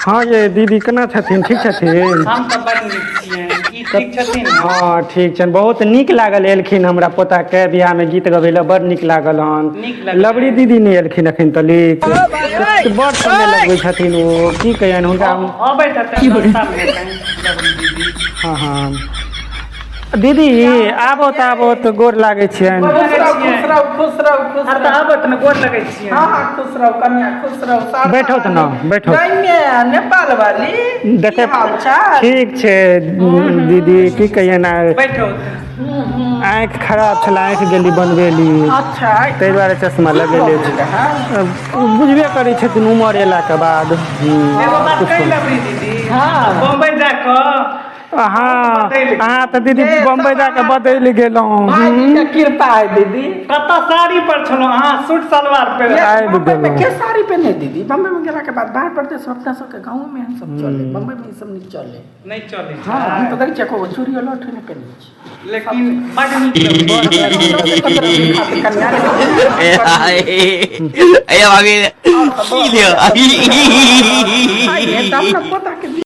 हाँ ये दीदी केना छथिन ठीक छथिन हम तो बड़ नीक छियै ई ठीक छथिन हाँ ठीक छनि बहुत नीक लागल एलखिन हमरा पोता के बियाह में गीत गबै लए बड़ नीक लागल हन नीक लागल। लवरी दीदी नहीं एलखिन अखन तलिक बड़ समय लगबै छथिन ओ की कहियनि हुनका अबै छथिन रास्ता में दीदी हाँ हाँ दीदी आबो तो गोर लागै छियनि खुश रहो हर तऽ आबत ने गोर लगै छियै हाँ खुश रहो कन्या खुश रहो बैठो तऽ ना बैठो नेपाल वाली देखे की हाल चाल ठीक छै दीदी की कहियनि बैठो आँखि खराब छलै आँखि गेली बनबेली अच्छा ताहि दुआरे चश्मा लगेले छै बुझबे करै छथिन उमर अयलाके बाद एगो बात कहि लेबै दीदी बम्बई जाकऽ हाँ तो दीदी बम्बई जाके बदलि गेलहुँ कृपा है दीदी कतऽ साड़ी पर छलहुँ अहाँ सूट सलवार पे बम्बई में के साड़ी पहने दीदी बम्बई में गेला के बाद बाहर पड़ते सब अपना सबके गाँव में हम सब चले बम्बई में ई सब नहीं चले नहीं चले हाँ हम तो देखै छियै को चूड़ी वाला ठने पहने छी लेकिन बड़ नीक भाभी लगै